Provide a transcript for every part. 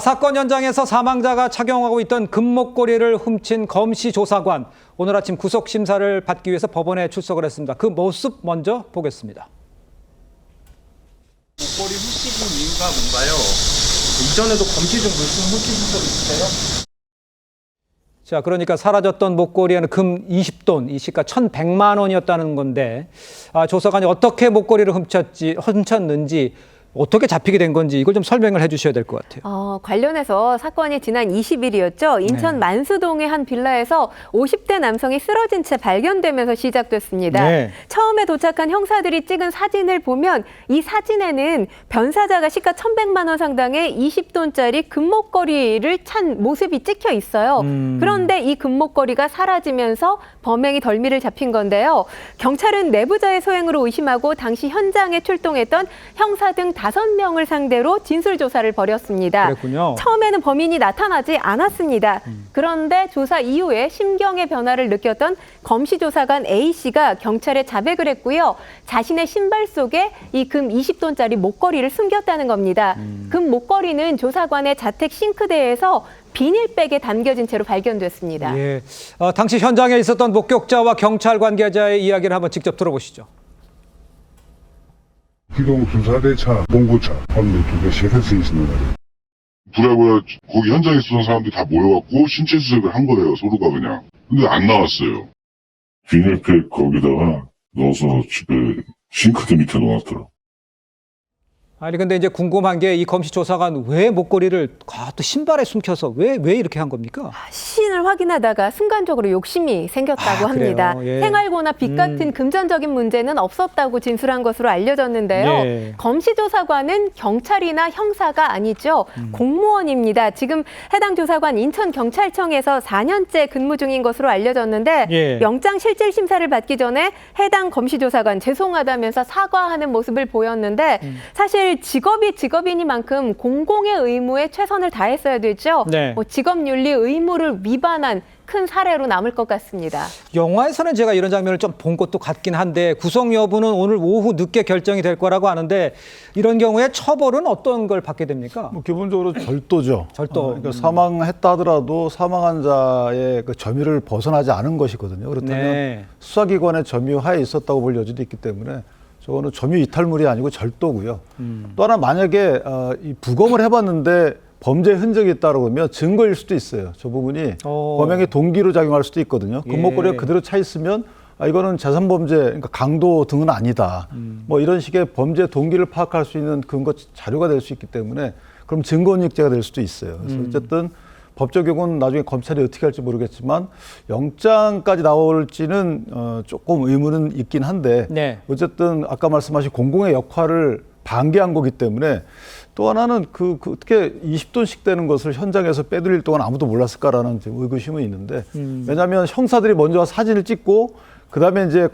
사건 현장에서 사망자가 착용하고 있던 금목걸이를 훔친 검시 조사관. 오늘 아침 구속 심사를 받기 위해서 법원에 출석을 했습니다. 그 모습 먼저 보겠습니다. 목걸이 훔치신 이유가 뭔가요? 이전에도 검시 중 물품 훔치신 적 있으세요? 자, 그러니까 사라졌던 목걸이에는 금 20돈, 이 시가 1,100만 원이었다는 건데, 조사관이 어떻게 목걸이를 훔쳤는지, 어떻게 잡히게 된 건지 이걸 좀 설명을 해 주셔야 될 것 같아요. 관련해서 사건이 지난 20일이었죠. 인천 만수동의 한 빌라에서 50대 남성이 쓰러진 채 발견되면서 시작됐습니다. 네. 처음에 도착한 형사들이 찍은 사진을 보면 이 사진에는 변사자가 시가 1,100만 원 상당의 20돈짜리 금목걸이를 찬 모습이 찍혀 있어요. 그런데 이 금목걸이가 사라지면서 범행이 덜미를 잡힌 건데요. 경찰은 내부자의 소행으로 의심하고 당시 현장에 출동했던 형사 등 5명을 상대로 진술조사를 벌였습니다. 그랬군요. 처음에는 범인이 나타나지 않았습니다. 그런데 조사 이후에 심경의 변화를 느꼈던 검시조사관 A씨가 경찰에 자백을 했고요. 자신의 신발 속에 이 금 20돈짜리 목걸이를 숨겼다는 겁니다. 금 목걸이는 조사관의 자택 싱크대에서 비닐백에 담겨진 채로 발견됐습니다. 예, 당시 현장에 있었던 목격자와 경찰 관계자의 이야기를 한번 직접 들어보시죠. 기동 수사대차, 봉고차, 건물 2개씩 할 수 있는 거예요. 부랴부랴 거기 현장에 있었던 사람들이 다 모여갖고 신체 수색을 한 거예요, 서로가 그냥. 근데 안 나왔어요. 비닐팩 거기다가 넣어서 집에 싱크대 밑에 넣어놨더라고. 아니 근데 이제 궁금한 게 이 검시 조사관 왜 목걸이를 또 신발에 숨겨서 왜 이렇게 한 겁니까? 시신을 확인하다가 순간적으로 욕심이 생겼다고 합니다. 그래요? 예. 생활고나 빚 같은 금전적인 문제는 없었다고 진술한 것으로 알려졌는데요. 예. 검시조사관은 경찰이나 형사가 아니죠. 공무원입니다. 지금 해당 조사관 인천경찰청에서 4년째 근무 중인 것으로 알려졌는데 예. 영장실질심사를 받기 전에 해당 검시조사관 죄송하다면서 사과하는 모습을 보였는데 사실 직업이니만큼 공공의 의무에 최선을 다했어야 되죠. 네. 직업윤리 의무를 위반한 큰 사례로 남을 것 같습니다. 영화에서는 제가 이런 장면을 좀 본 것도 같긴 한데 구속 여부는 오늘 오후 늦게 결정이 될 거라고 하는데 이런 경우에 처벌은 어떤 걸 받게 됩니까? 기본적으로 절도죠. 절도. 그러니까 사망했다 하더라도 사망한 자의 그 점유를 벗어나지 않은 것이거든요. 그렇다면 네. 수사기관의 점유하에 있었다고 볼 여지도 있기 때문에 저거는 점유 이탈물이 아니고 절도고요. 또 하나 만약에 이 부검을 해봤는데 범죄 흔적이 있다고 그러면 증거일 수도 있어요. 저 부분이 범행의 동기로 작용할 수도 있거든요. 금목걸이가 그대로 차 있으면 이거는 재산범죄, 그러니까 강도 등은 아니다. 뭐 이런 식의 범죄 동기를 파악할 수 있는 근거 자료가 될 수 있기 때문에 그럼 증거인멸죄가 될 수도 있어요. 그래서 어쨌든 법적 경우는 나중에 검찰이 어떻게 할지 모르겠지만 영장까지 나올지는 조금 의문은 있긴 한데 네. 어쨌든 아까 말씀하신 공공의 역할을 방기한 거기 때문에 또 하나는 그 어떻게 20돈씩 되는 것을 현장에서 빼돌릴 동안 아무도 몰랐을까라는 의구심은 있는데 왜냐하면 형사들이 먼저 사진을 찍고 그다음에 이제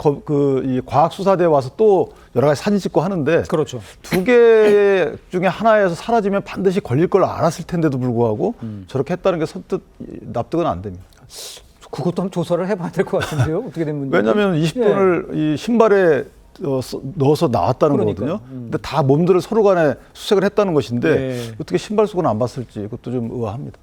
이 과학수사대에 와서 또 여러 가지 사진 찍고 하는데 그렇죠. 2개 중에 하나에서 사라지면 반드시 걸릴 걸 알았을 텐데도 불구하고 저렇게 했다는 게 선뜻 납득은 안 됩니다. 그것도 한번 조사를 해봐야 될 것 같은데요. 어떻게 된 문제인지. 왜냐하면 20돈을 이 신발에 넣어서 나왔다는 거거든요. 근데 다 몸들을 서로 간에 수색을 했다는 것인데 어떻게 신발 속은 안 봤을지 그것도 좀 의아합니다.